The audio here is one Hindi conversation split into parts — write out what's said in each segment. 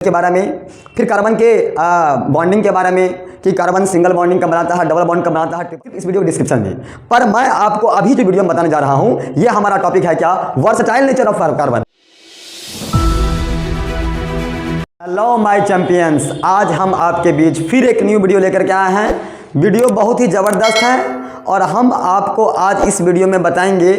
के बारे में, फिर कार्बन के बॉन्डिंग के बारे में कि कार्बन सिंगल बॉन्डिंग का बनाता है, डबल बॉन्ड का बनाता है, इस वीडियो डिस्क्रिप्शन में। पर मैं आपको अभी जो वीडियो में बताने जा रहा हूं, ये हमारा टॉपिक है क्या, versatile nature of carbon. Hello my champions, आज हम आपके बीच फिर एक न्यू वीडियो लेकर के आए हैं। वीडियो बहुत ही ज़बरदस्त है और हम आपको आज इस वीडियो में बताएंगे,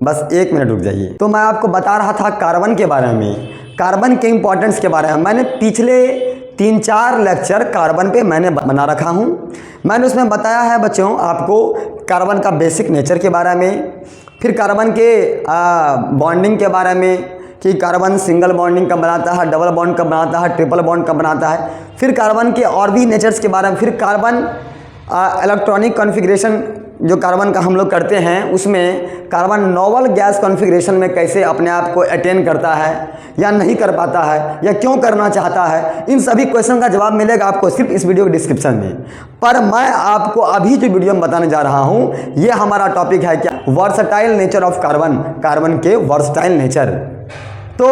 बस एक मिनट रुक जाइए। तो मैं आपको बता रहा था कार्बन के बारे में, कार्बन के इंपॉर्टेंस के बारे में। मैंने पिछले 3-4 लेक्चर कार्बन पे मैंने बना रखा हूँ। मैंने उसमें बताया है बच्चों आपको कार्बन का बेसिक नेचर के बारे में, फिर कार्बन के बॉन्डिंग के बारे में कि कार्बन सिंगल बॉन्डिंग का बनाता है, डबल बॉन्ड का बनाता है, ट्रिपल बॉन्ड का बनाता है, फिर कार्बन के और भी नेचर्स के बारे में, फिर कार्बन इलेक्ट्रॉनिक कॉन्फ़िगरेशन जो कार्बन का हम लोग करते हैं, उसमें कार्बन नोबल गैस कॉन्फ़िगरेशन में कैसे अपने आप को अटेन करता है या नहीं कर पाता है या क्यों करना चाहता है, इन सभी क्वेश्चन का जवाब मिलेगा आपको सिर्फ इस वीडियो के डिस्क्रिप्शन में। पर मैं आपको अभी जो वीडियो में बताने जा रहा हूँ, ये हमारा टॉपिक है क्या, versatile nature of carbon, carbon के वर्सटाइल नेचर। तो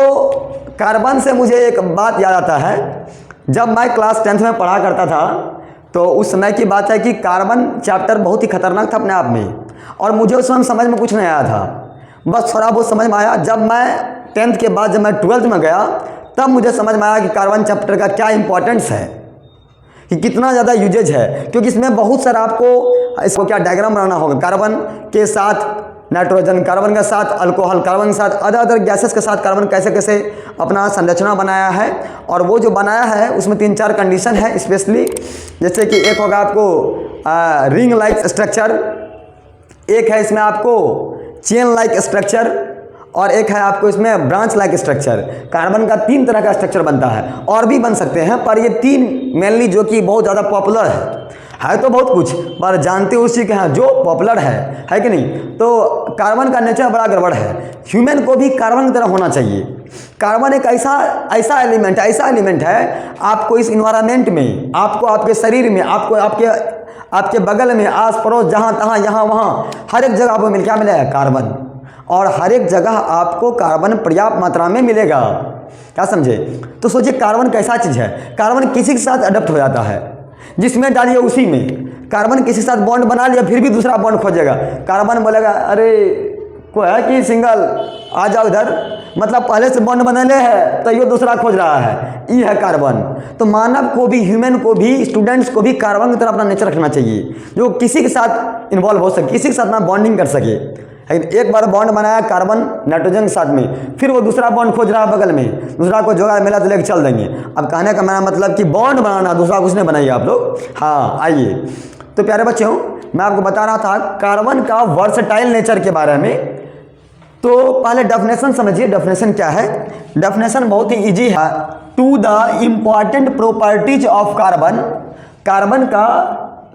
कार्बन से मुझे एक बात याद आता है, जब मैं क्लास 10th में पढ़ा करता था तो उस समय की बात है कि कार्बन चैप्टर बहुत ही खतरनाक था अपने आप में, और मुझे उस समय समझ में कुछ नहीं आया था। बस थोड़ा बहुत समझ में आया जब मैं 10th के बाद जब मैं 12th में गया, तब मुझे समझ में आया कि कार्बन चैप्टर का क्या इंपॉर्टेंस है, कि कितना ज़्यादा यूजेज है। क्योंकि इसमें बहुत सारा आपको इसको क्या डायग्राम बनाना होगा, कार्बन के साथ नाइट्रोजन, कार्बन के साथ अल्कोहल, कार्बन के साथ अदर गैसेस के साथ कार्बन कैसे कैसे अपना संरचना बनाया है। और वो जो बनाया है उसमें 3-4 कंडीशन है स्पेशली, जैसे कि एक होगा आपको रिंग लाइक स्ट्रक्चर, एक है इसमें आपको चेन लाइक स्ट्रक्चर, और एक है आपको इसमें ब्रांच लाइक स्ट्रक्चर। कार्बन का 3 तरह का स्ट्रक्चर बनता है, और भी बन सकते हैं, पर ये 3 मेनली जो कि बहुत ज़्यादा पॉपुलर है तो बहुत कुछ, पर जानते उसी के हैं जो पॉपुलर है कि नहीं। तो कार्बन का नेचर बड़ा गड़बड़ है। ह्यूमन को भी कार्बन की तरह होना चाहिए। कार्बन एक ऐसा एलिमेंट है, आपको इस इन्वायरमेंट में, आपको आपके शरीर में, आपको आपके बगल में, आस पड़ोस, जहाँ तहाँ, यहाँ वहाँ, हर एक जगह आपको क्या मिलेगा, कार्बन। और हर एक जगह आपको कार्बन पर्याप्त मात्रा में मिलेगा। क्या समझे? तो सोचिए कार्बन कैसा चीज़ है। कार्बन किसी के साथ अडप्ट हो जाता है, जिसमें डालिए उसी में। कार्बन किसी के साथ बॉन्ड बना लिया, फिर भी दूसरा बॉन्ड खोजेगा। कार्बन बोलेगा अरे कोई है कि सिंगल, आ जाओ इधर, मतलब पहले से बॉन्ड बना ले है तो ये दूसरा खोज रहा है, ये है कार्बन। तो मानव को भी, ह्यूमन को भी, स्टूडेंट्स को भी कार्बन की तरह अपना नेचर रखना चाहिए, जो किसी के साथ इन्वॉल्व हो सके, किसी के साथ ना बॉन्डिंग कर सके। एक बार बॉन्ड बनाया कार्बन नाइट्रोजन के साथ में, फिर वो दूसरा बॉन्ड खोज रहा है बगल में, दूसरा को जोड़ा मिला तो लेकर चल देंगे। अब कहने का मेरा मतलब कि बॉन्ड बनाना, दूसरा कुछ नहीं बनाइए आप लोग। हाँ आइए, तो प्यारे बच्चों मैं आपको बता रहा था कार्बन का वर्सटाइल नेचर के बारे में। तो पहले डेफिनेशन समझिए, डेफिनेशन क्या है। डेफिनेशन बहुत ही इजी है। Two the important properties of carbon, carbon का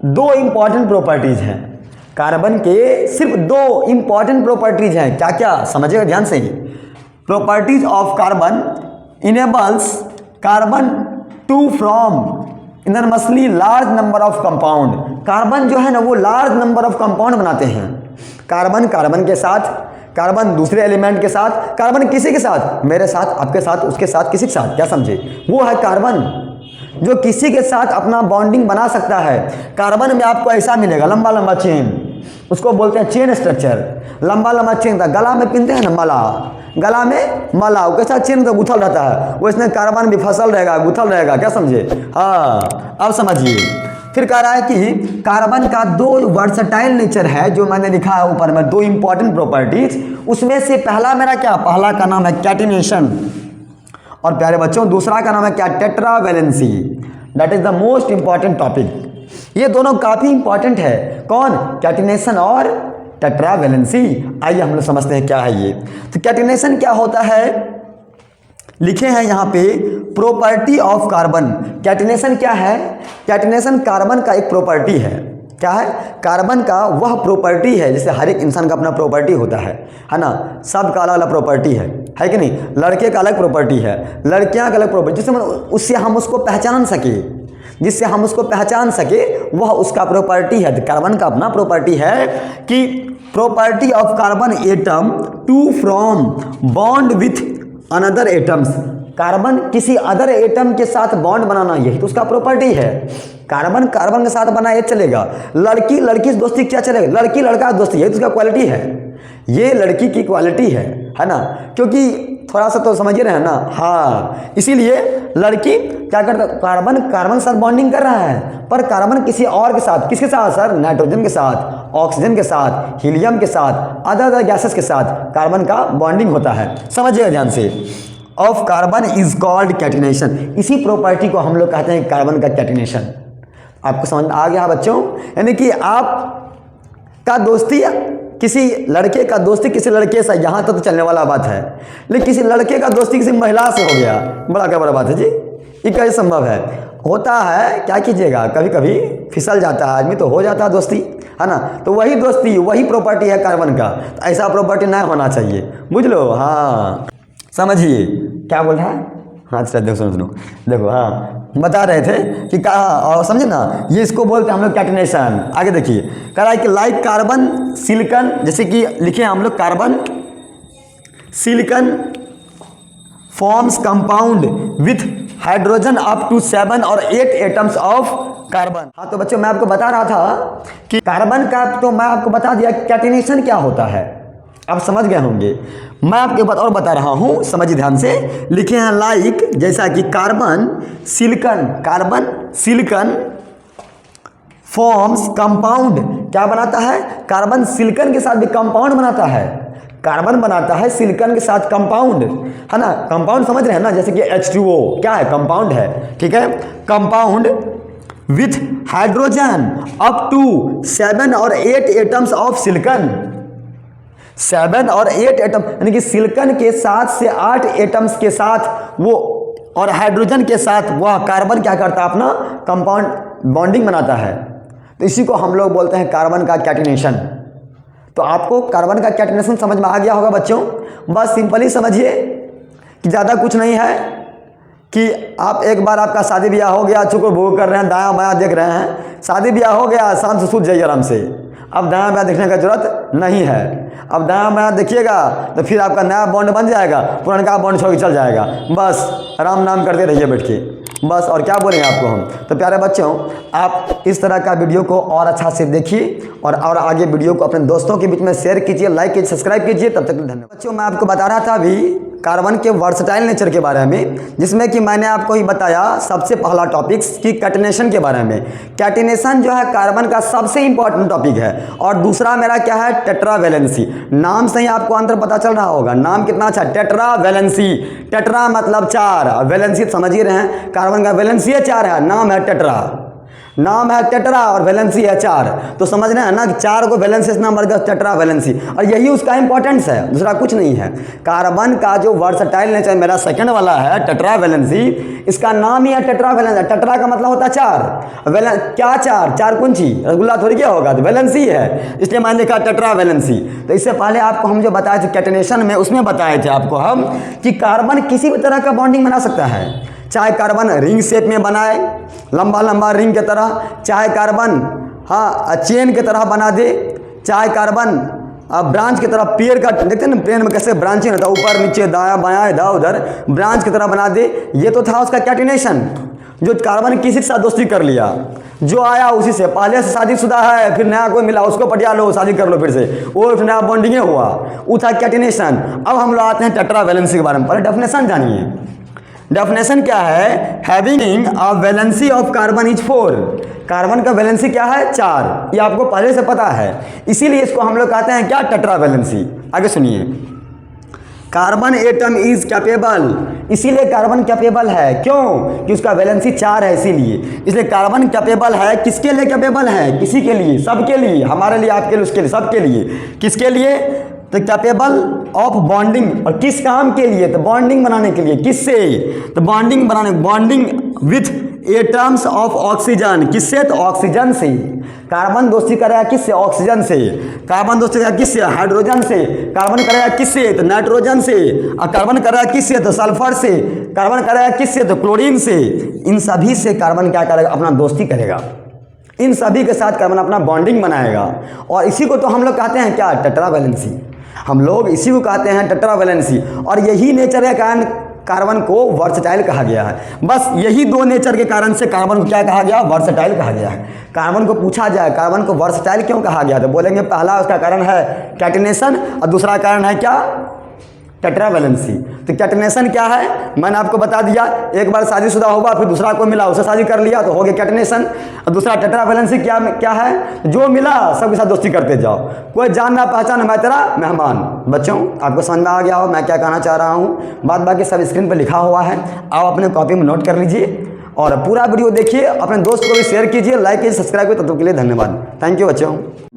2 इम्पॉर्टेंट प्रॉपर्टीज हैं। कार्बन के सिर्फ 2 इंपॉर्टेंट प्रॉपर्टीज हैं। क्या क्या समझिएगा ध्यान से। Properties of carbon enables carbon to from enormously large number of compound. Carbon जो है ना, वो लार्ज नंबर ऑफ कंपाउंड बनाते हैं। कार्बन के साथ, कार्बन दूसरे एलिमेंट के साथ, कार्बन किसी के साथ, मेरे साथ, आपके साथ, उसके साथ, किसी के साथ। क्या समझे? वो है कार्बन जो किसी के साथ अपना बॉन्डिंग बना सकता है। कार्बन में आपको ऐसा मिलेगा लंबा लंबा चेन, उसको बोलते हैं चेन स्ट्रक्चर। लंबा लंबा चेन था, गला में पहनते हैं ना माला, गला में माला, वो कैसा चेन तो गुथल रहता है, वो इसमें कार्बन भी फसल रहेगा, गुथल रहेगा। क्या समझे? हाँ अब समझिए। फिर कह रहा है कि कार्बन का 2 वर्सटाइल नेचर है, जो मैंने लिखा है ऊपर में, 2 इंपॉर्टेंट प्रॉपर्टीज। उसमें से पहला मेरा क्या, पहला का नाम है कैटिनेशन, और प्यारे बच्चों दूसरा का नाम है क्या, tetravalency. That is the most important topic. ये दोनों काफी इंपॉर्टेंट है। कौन? कैटिनेशन और टेट्रावैलेंसी। आइए हम लोग समझते हैं क्या है ये। तो कैटिनेशन क्या होता है, लिखे हैं यहाँ पे, प्रॉपर्टी ऑफ कार्बन। कैटिनेशन क्या है? कैटिनेशन कार्बन का एक प्रॉपर्टी है। क्या है? कार्बन का वह प्रॉपर्टी है, जैसे हर एक इंसान का अपना प्रॉपर्टी होता है ना, सबका अलग अलग प्रॉपर्टी है कि नहीं। लड़के का अलग प्रॉपर्टी है, लड़कियां का अलग प्रॉपर्टी, जिससे उससे हम उसको पहचान सके, जिससे हम उसको पहचान सके, वह उसका प्रॉपर्टी है। तो कार्बन का अपना प्रॉपर्टी है कि property of carbon atom to form bond with another atoms. Carbon किसी अदर एटम के साथ बॉन्ड बनाना, यही तो उसका प्रॉपर्टी है। कार्बन कार्बन के साथ बना ये चलेगा, लड़की लड़की से दोस्ती क्या चलेगा, लड़की लड़का दोस्ती, यही तो उसका क्वालिटी है, ये लड़की की क्वालिटी है ना। क्योंकि थोड़ा सा तो समझ रहे हैं ना, हाँ, इसीलिए लड़की क्या करता है, कार्बन कार्बन के साथ बॉन्डिंग कर रहा है, पर कार्बन किसी और के साथ, किसके साथ सर, नाइट्रोजन के साथ, ऑक्सीजन के साथ, हीलियम के साथ, अदर गैसेस के साथ कार्बन का बॉन्डिंग होता है। समझिएगा ध्यान से, of carbon is called catenation, इसी प्रॉपर्टी को हम लोग कहते हैं कार्बन का कैटिनेशन। आपको समझ में आ गया बच्चों, यानी कि आप का दोस्ती, किसी लड़के का दोस्ती किसी लड़के से, यहाँ तक तो चलने वाला बात है, लेकिन किसी लड़के का दोस्ती किसी महिला से हो गया, बड़ा क्या बड़ा बात है जी, ये कैसे संभव है, होता है, क्या कीजिएगा, कभी कभी फिसल जाता है आदमी, तो हो जाता है दोस्ती, है ना। तो वही दोस्ती, वही प्रॉपर्टी है कार्बन का, तो ऐसा प्रॉपर्टी ना होना चाहिए, बुझ लो। हाँ समझिए क्या बोल रहा है, हाँ चलो देखो सुनो देखो, हाँ बता रहे थे कि कहा, और समझे ना, ये इसको बोलते हैं हम लोग कैटिनेशन। आगे देखिए, कह रहा है कि लाइक कार्बन सिलिकन, जैसे कि लिखे हम लोग carbon silicon forms compound with hydrogen up to 7 और 8 एटम्स ऑफ कार्बन। हाँ तो बच्चों मैं आपको बता रहा था कि कार्बन का, तो मैं आपको बता दिया कैटिनेशन क्या होता है, आप समझ गए होंगे। मैं आपके बात और बता रहा हूँ, समझिए ध्यान से, लिखे हैं लाइक, जैसा कि कार्बन सिलिकन फॉर्म्स कंपाउंड, क्या बनाता है, कार्बन सिलिकन के साथ भी कंपाउंड बनाता है, कार्बन बनाता है सिलिकन के साथ कंपाउंड, है ना। कंपाउंड समझ रहे हैं ना, जैसे कि H2O क्या है, कंपाउंड है, ठीक है। Compound with hydrogen up to 7 और 8 एटम्स ऑफ सिलिकन, 7 और 8 एटम, यानी कि सिलिकन के 7 से 8 एटम्स के साथ वो, और हाइड्रोजन के साथ वह कार्बन क्या करता है, अपना कंपाउंड बॉन्डिंग बनाता है। तो इसी को हम लोग बोलते हैं कार्बन का कैटिनेशन। तो आपको कार्बन का कैटिनेशन समझ में आ गया होगा बच्चों। बस सिंपली समझिए कि ज़्यादा कुछ नहीं है, कि आप एक बार आपका शादी ब्याह हो गया, चुको भूख कर रहे हैं, दायां बायां देख रहे हैं, शादी ब्याह हो गया, शाम से सूझ जाइए आराम से, अब दायां बायां देखने का जरूरत नहीं है। अब दायां बायां देखिएगा तो फिर आपका नया बॉन्ड बन जाएगा, पुराना बॉन्ड छोड़ के चल जाएगा, बस राम नाम करते रहिए बैठ के, बस। और क्या बोलेंगे आपको हम। तो प्यारे बच्चों, आप इस तरह का वीडियो को और अच्छा से देखिए, और आगे वीडियो को अपने दोस्तों के बीच में शेयर कीजिए, लाइक कीजिए, सब्सक्राइब कीजिए। तब तक धन्यवाद बच्चों। मैं आपको बता रहा था अभी कार्बन के वर्सटाइल नेचर के बारे में, जिसमें कि मैंने आपको ही बताया सबसे पहला टॉपिक कि कैटिनेशन के बारे में। कैटिनेशन जो है कार्बन का सबसे इंपॉर्टेंट टॉपिक है। और दूसरा मेरा क्या है, टेट्रावैलेंसी। नाम से ही आपको अंतर पता चल रहा होगा, नाम कितना अच्छा, टेट्रावैलेंसी। टेट्रा मतलब 4, वैलेंसी समझ ही रहे हैं, कार्बन का वैलेंसी 4 है, नाम है टेट्रा, नाम है टेट्रा और वैलेंसी है 4। तो समझ रहे हैं ना कि 4 को वैलेंसी नंबर का टेट्रा वैलेंसी, और यही उसका इंपॉर्टेंस है, दूसरा कुछ नहीं है। कार्बन का जो वर्सटाइल नेचर मेरा सेकंड वाला है टेट्रा वैलेंसी, इसका नाम ही है टेट्रा वैलेंसी। टेट्रा का मतलब होता है 4, क्या 4 कौन ची रसगुल्ला थोड़ी क्या होगा, तो वैलेंसी है, इसलिए मैंने लिखा टेट्रा वैलेंसी। तो इससे पहले आपको हम जो बताए थे कैटिनेशन में, उसमें बताए थे आपको हम कि कार्बन किसी भी तरह का बॉन्डिंग बना सकता है, चाहे कार्बन रिंग शेप में बनाए, लंबा लंबा रिंग की तरह, चाहे कार्बन हाँ चेन की तरह बना दे, चाहे कार्बन ब्रांच की तरह, पेड़ का देखते हैं ना पेड़ में कैसे ब्रांचिंग रहता है, ऊपर नीचे दायां बायां इधर उधर, ब्रांच की तरह बना दे। ये तो था उसका कैटिनेशन, जो कार्बन किसी के साथ दोस्ती कर लिया, जो आया उसी से, पहले से शादीशुदा है, फिर नया कोई मिला उसको पटिया लो, शादी कर लो फिर से, वो नया बॉन्डिंग हुआ, वो था कैटिनेशन। अब हम लोग आते हैं टेट्रा वैलेंसी के बारे में। पहले डेफिनेशन जानिए, डेफिनेशन क्या है, having a valency of carbon is 4। Carbon का वैलेंसी क्या है, 4, ये आपको पहले से पता है, इसीलिए इसको हम लोग कहते हैं क्या, टेट्रा वैलेंसी। आगे सुनिए, कार्बन एटम इज कैपेबल, इसीलिए कार्बन कैपेबल है, क्यों कि उसका वैलेंसी 4 है, इसीलिए इसलिए कार्बन कैपेबल है। किसके लिए कैपेबल है, किसी के लिए, सबके लिए, हमारे लिए, आपके लिए, उसके लिए, सबके लिए। किसके लिए, तो कैपेबल ऑफ बॉन्डिंग, और किस काम के लिए, तो बॉन्डिंग बनाने के लिए। किससे, तो बॉन्डिंग बनाने, bonding with atoms of oxygen, किससे, तो ऑक्सीजन से। कार्बन दोस्ती करेगा किससे, ऑक्सीजन से। कार्बन दोस्ती करेगा किससे, हाइड्रोजन से। कार्बन करेगा किससे, तो नाइट्रोजन से। और कार्बन करेगा किससे, तो सल्फर से। कार्बन करेगा किससे, तो क्लोरीन से। इन सभी से कार्बन क्या करेगा, अपना दोस्ती करेगा, इन सभी के साथ कार्बन अपना बॉन्डिंग बनाएगा। और इसी को तो हम लोग कहते हैं क्या, टेट्रा वैलेंसी। हम लोग इसी को कहते हैं टेट्रा वैलेंसी। और यही नेचर के कारण कार्बन को वर्सटाइल कहा गया है। बस यही दो नेचर के कारण से कार्बन को क्या कहा गया, वर्सटाइल कहा गया है। कार्बन को पूछा जाए कार्बन को वर्सटाइल क्यों कहा गया, तो बोलेंगे पहला उसका कारण है कैटिनेशन और दूसरा कारण है क्या, टेट्रावैलेंसी। तो कैटिनेशन क्या है, मैंने आपको बता दिया, एक बार शादीशुदा हुआ फिर दूसरा को मिला उससे शादी कर लिया तो हो गया कैटिनेशन। और दूसरा टेट्रावैलेंसी क्या है, जो मिला सबके साथ दोस्ती करते जाओ, कोई जान ना पहचान मैं तेरा मेहमान। बच्चों आपको समझ में आ गया हो मैं क्या कहना चाह रहा हूँ, बात बाकी सब स्क्रीन पर लिखा हुआ है, आप अपने कॉपी में नोट कर लीजिए और पूरा वीडियो देखिए, अपने दोस्त को भी शेयर कीजिए, लाइक कीजिए, सब्सक्राइब कीजिए। तब तक के लिए धन्यवाद, थैंक यू बच्चों।